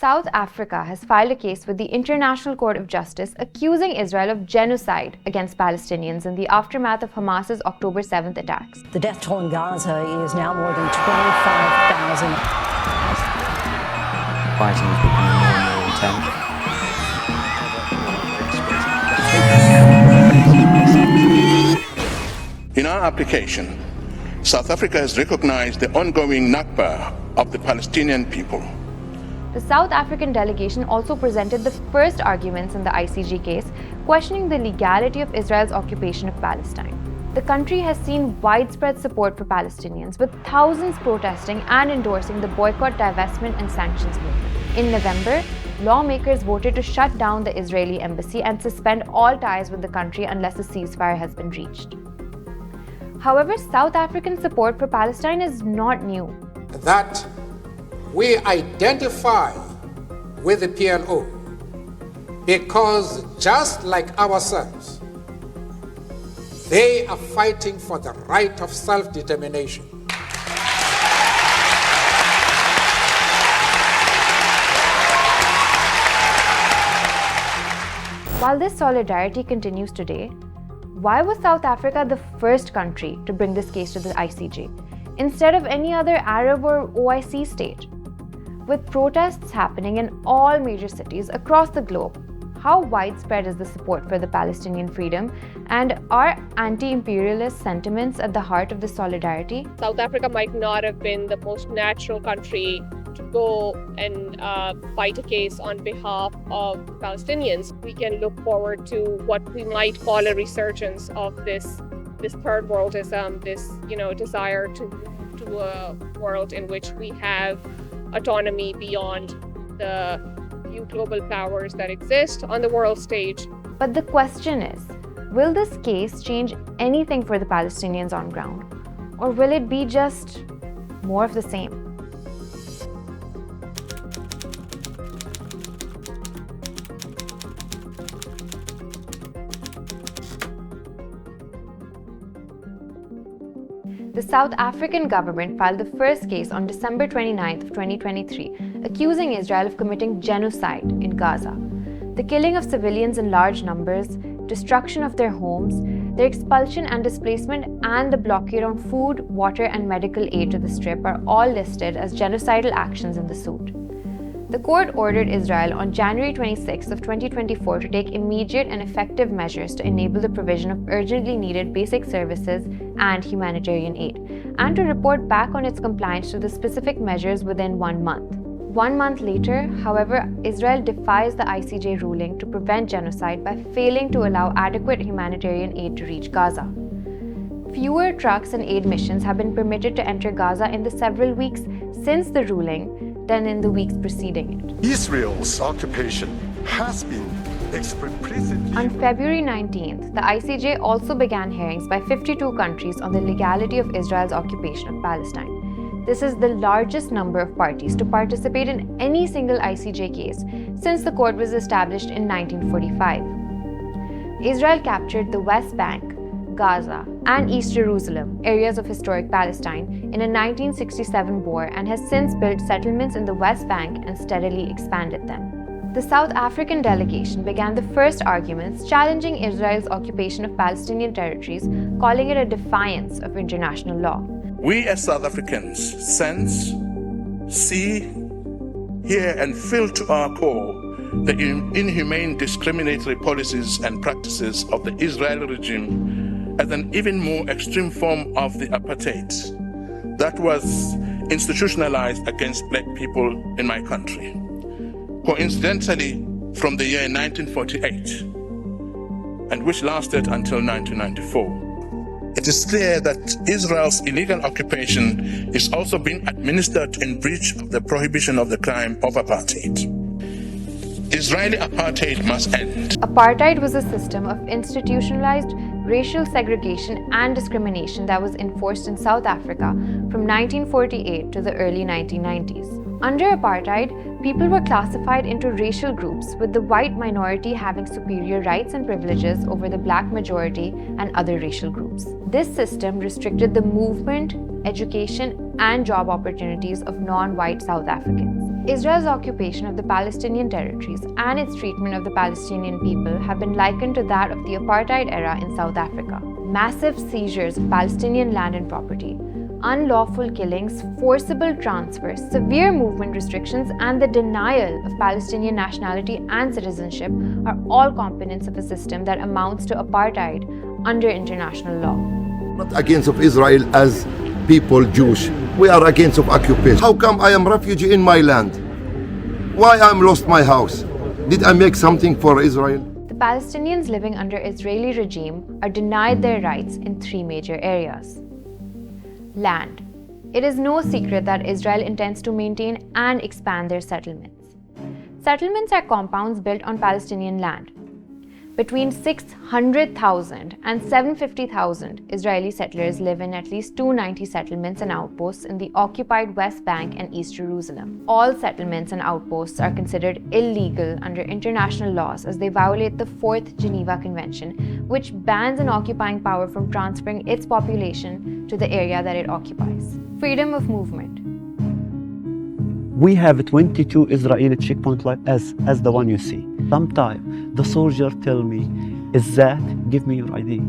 South Africa has filed a case with the International Court of Justice accusing Israel of genocide against Palestinians in the aftermath of Hamas's October 7th attacks. The death toll in Gaza is now more than 25,000. Fighting is becoming more and more intense. In our application, South Africa has recognized the ongoing Nakba of the Palestinian people. The South African delegation also presented the first arguments in the ICJ case, questioning the legality of Israel's occupation of Palestine. The country has seen widespread support for Palestinians, with thousands protesting and endorsing the boycott, divestment, and sanctions movement. In November, lawmakers voted to shut down the Israeli embassy and suspend all ties with the country unless a ceasefire has been reached. However, South African support for Palestine is not new. That we identify with the PLO because, just like ourselves, they are fighting for the right of self-determination. While this solidarity continues today, why was South Africa the first country to bring this case to the ICJ, instead of any other Arab or OIC state? With protests happening in all major cities across the globe, how widespread is the support for the Palestinian freedom, and are anti-imperialist sentiments at the heart of the solidarity? South Africa might not have been the most natural country to go and fight a case on behalf of Palestinians. We can look forward to what we might call a resurgence of this third worldism, this desire to move to a world in which we have autonomy beyond the few global powers that exist on the world stage. But the question is, will this case change anything for the Palestinians on ground? Or will it be just more of the same? The South African government filed the first case on December 29th of 2023, accusing Israel of committing genocide in Gaza. The killing of civilians in large numbers, destruction of their homes, their expulsion and displacement, and the blockade on food, water, and medical aid to the Strip are all listed as genocidal actions in the suit. The court ordered Israel on January 26th of 2024 to take immediate and effective measures to enable the provision of urgently needed basic services and humanitarian aid, and to report back on its compliance to the specific measures within 1 month. 1 month later, however, Israel defies the ICJ ruling to prevent genocide by failing to allow adequate humanitarian aid to reach Gaza. Fewer trucks and aid missions have been permitted to enter Gaza in the several weeks since the ruling than in the weeks preceding it. Israel's occupation has been explicitly... On February 19th, the ICJ also began hearings by 52 countries on the legality of Israel's occupation of Palestine. This is the largest number of parties to participate in any single ICJ case since the court was established in 1945. Israel captured the West Bank, Gaza, and East Jerusalem, areas of historic Palestine, in a 1967 war and has since built settlements in the West Bank and steadily expanded them. The South African delegation began the first arguments challenging Israel's occupation of Palestinian territories, calling it a defiance of international law. We as South Africans sense, see, hear, and feel to our core the inhumane discriminatory policies and practices of the Israeli regime as an even more extreme form of the apartheid that was institutionalized against black people in my country. Coincidentally, from the year 1948, and which lasted until 1994. It is clear that Israel's illegal occupation is also being administered in breach of the prohibition of the crime of apartheid. Israeli apartheid must end. Apartheid was a system of institutionalized racial segregation and discrimination that was enforced in South Africa from 1948 to the early 1990s. Under apartheid, people were classified into racial groups, with the white minority having superior rights and privileges over the black majority and other racial groups. This system restricted the movement, education, and job opportunities of non-white South Africans. Israel's occupation of the Palestinian territories and its treatment of the Palestinian people have been likened to that of the apartheid era in South Africa. Massive seizures of Palestinian land and property, unlawful killings, forcible transfers, severe movement restrictions, and the denial of Palestinian nationality and citizenship are all components of a system that amounts to apartheid under international law. Not against of Israel as people Jewish. We are against of occupation. How come I am refugee in my land? Why I'm lost my house? Did I make something for Israel? The Palestinians living under Israeli regime are denied their rights in three major areas. Land. It is no secret that Israel intends to maintain and expand their settlements. Settlements are compounds built on Palestinian land. Between 600,000 and 750,000 Israeli settlers live in at least 290 settlements and outposts in the occupied West Bank and East Jerusalem. All settlements and outposts are considered illegal under international laws as they violate the 4th Geneva Convention, which bans an occupying power from transferring its population to the area that it occupies. Freedom of movement. We have 22 Israeli checkpoints like as the one you see. Sometimes the soldier tell me, is that, give me your ID.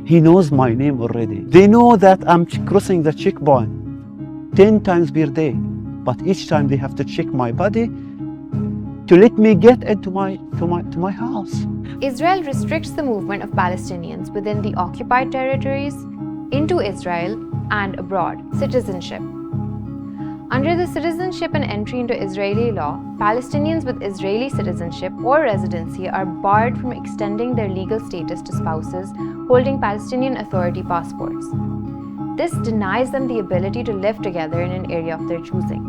He knows my name already. They know that I'm crossing the checkpoint 10 times per day, but each time they have to check my body to let me get into my house. Israel restricts the movement of Palestinians within the occupied territories, into Israel, and abroad. Citizenship. Under the Citizenship and Entry into Israeli Law, Palestinians with Israeli citizenship or residency are barred from extending their legal status to spouses holding Palestinian Authority passports. This denies them the ability to live together in an area of their choosing.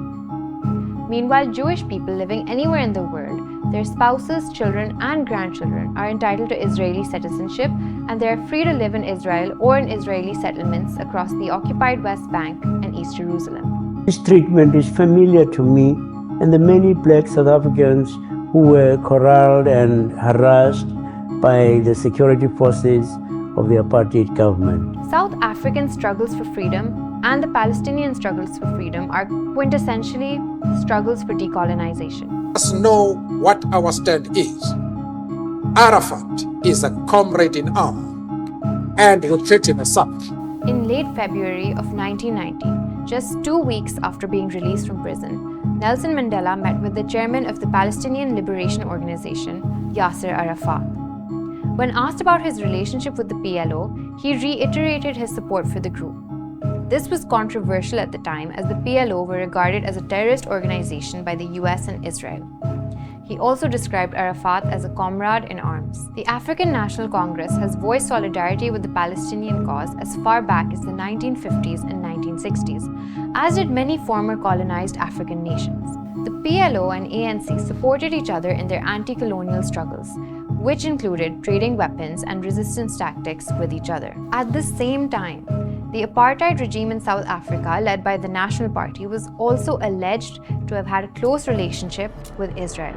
Meanwhile, Jewish people living anywhere in the world, their spouses, children, and grandchildren are entitled to Israeli citizenship, and they are free to live in Israel or in Israeli settlements across the occupied West Bank and East Jerusalem. This treatment is familiar to me and the many black South Africans who were corralled and harassed by the security forces of the apartheid government. South African struggles for freedom and the Palestinian struggles for freedom are quintessentially struggles for decolonization. Let us know what our stand is. Arafat is a comrade in arms, and he'll treat him as such. In late February of 1990, just 2 weeks after being released from prison, Nelson Mandela met with the chairman of the Palestinian Liberation Organization, Yasser Arafat. When asked about his relationship with the PLO, he reiterated his support for the group. This was controversial at the time as the PLO were regarded as a terrorist organization by the US and Israel. He also described Arafat as a comrade in arms. The African National Congress has voiced solidarity with the Palestinian cause as far back as the 1950s and 1960s, as did many former colonized African nations. The PLO and ANC supported each other in their anti-colonial struggles, which included trading weapons and resistance tactics with each other. At the same time, the apartheid regime in South Africa, led by the National Party, was also alleged to have had a close relationship with Israel.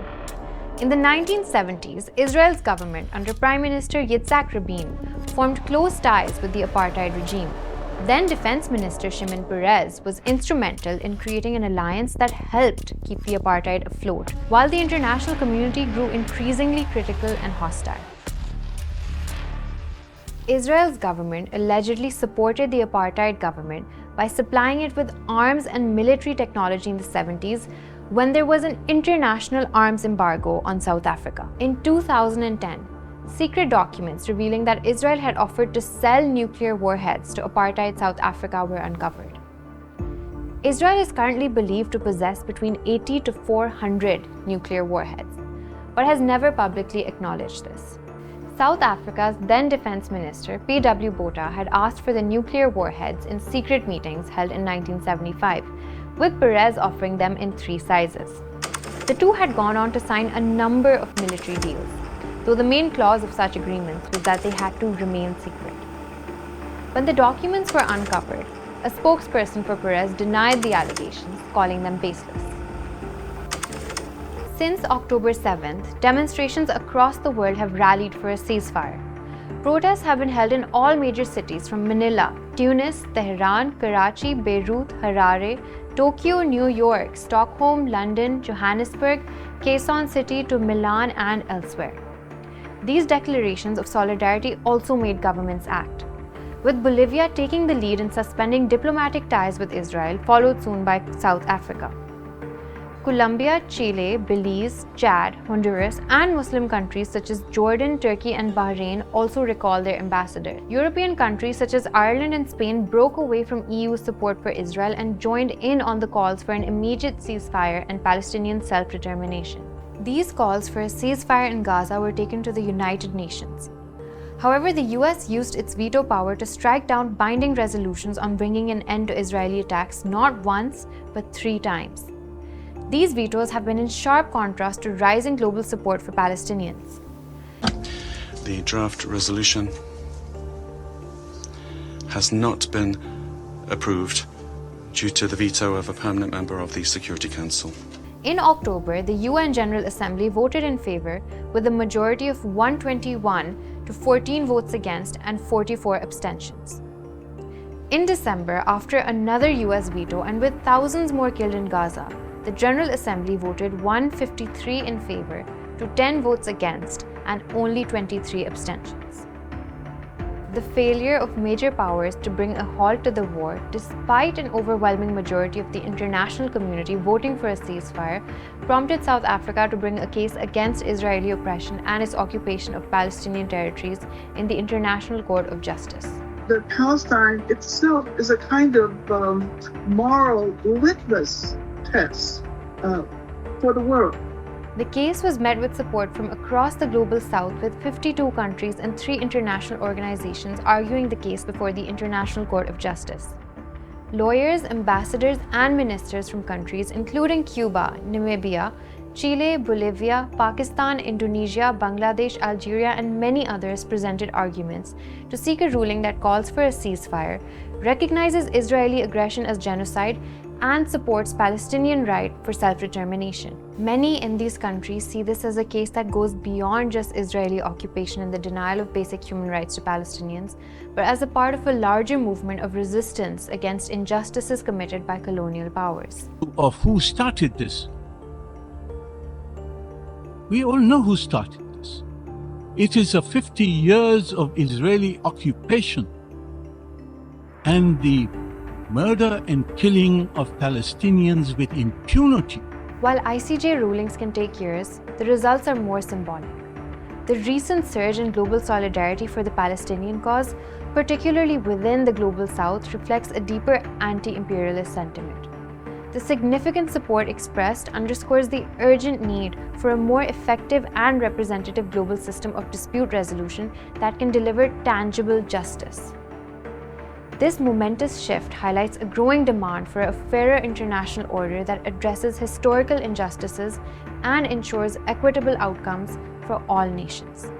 In the 1970s, Israel's government under Prime Minister Yitzhak Rabin formed close ties with the apartheid regime. Then Defense Minister Shimon Peres was instrumental in creating an alliance that helped keep the apartheid afloat, while the international community grew increasingly critical and hostile. Israel's government allegedly supported the apartheid government by supplying it with arms and military technology in the 70s when there was an international arms embargo on South Africa. In 2010, secret documents revealing that Israel had offered to sell nuclear warheads to apartheid South Africa were uncovered. Israel is currently believed to possess between 80 to 400 nuclear warheads, but has never publicly acknowledged this. South Africa's then Defense Minister, P.W. Botha, had asked for the nuclear warheads in secret meetings held in 1975, with Peres offering them in 3 sizes. The two had gone on to sign a number of military deals, though the main clause of such agreements was that they had to remain secret. When the documents were uncovered, a spokesperson for Peres denied the allegations, calling them baseless. Since October 7th, demonstrations across the world have rallied for a ceasefire. Protests have been held in all major cities from Manila, Tunis, Tehran, Karachi, Beirut, Harare, Tokyo, New York, Stockholm, London, Johannesburg, Quezon City to Milan and elsewhere. These declarations of solidarity also made governments act, with Bolivia taking the lead in suspending diplomatic ties with Israel, followed soon by South Africa. Colombia, Chile, Belize, Chad, Honduras, and Muslim countries such as Jordan, Turkey, and Bahrain also recalled their ambassador. European countries such as Ireland and Spain broke away from EU support for Israel and joined in on the calls for an immediate ceasefire and Palestinian self-determination. These calls for a ceasefire in Gaza were taken to the United Nations. However, the US used its veto power to strike down binding resolutions on bringing an end to Israeli attacks not once, but 3 times. These vetoes have been in sharp contrast to rising global support for Palestinians. The draft resolution has not been approved due to the veto of a permanent member of the Security Council. In October, the UN General Assembly voted in favor with a majority of 121 to 14 votes against and 44 abstentions. In December, after another US veto and with thousands more killed in Gaza, the General Assembly voted 153 in favor to 10 votes against and only 23 abstentions. The failure of major powers to bring a halt to the war, despite an overwhelming majority of the international community voting for a ceasefire, prompted South Africa to bring a case against Israeli oppression and its occupation of Palestinian territories in the International Court of Justice. That Palestine itself is a kind of moral litmus test for the world. The case was met with support from across the global south, with 52 countries and 3 international organizations arguing the case before the International Court of Justice. Lawyers, ambassadors, and ministers from countries including Cuba, Namibia, Chile, Bolivia, Pakistan, Indonesia, Bangladesh, Algeria, and many others presented arguments to seek a ruling that calls for a ceasefire, recognizes Israeli aggression as genocide, and supports Palestinian right for self-determination. Many in these countries see this as a case that goes beyond just Israeli occupation and the denial of basic human rights to Palestinians, but as a part of a larger movement of resistance against injustices committed by colonial powers. Of who started this? We all know who started this. It is 50 years of Israeli occupation and the murder and killing of Palestinians with impunity. While ICJ rulings can take years, the results are more symbolic. The recent surge in global solidarity for the Palestinian cause, particularly within the global south, reflects a deeper anti-imperialist sentiment. The significant support expressed underscores the urgent need for a more effective and representative global system of dispute resolution that can deliver tangible justice. This momentous shift highlights a growing demand for a fairer international order that addresses historical injustices and ensures equitable outcomes for all nations.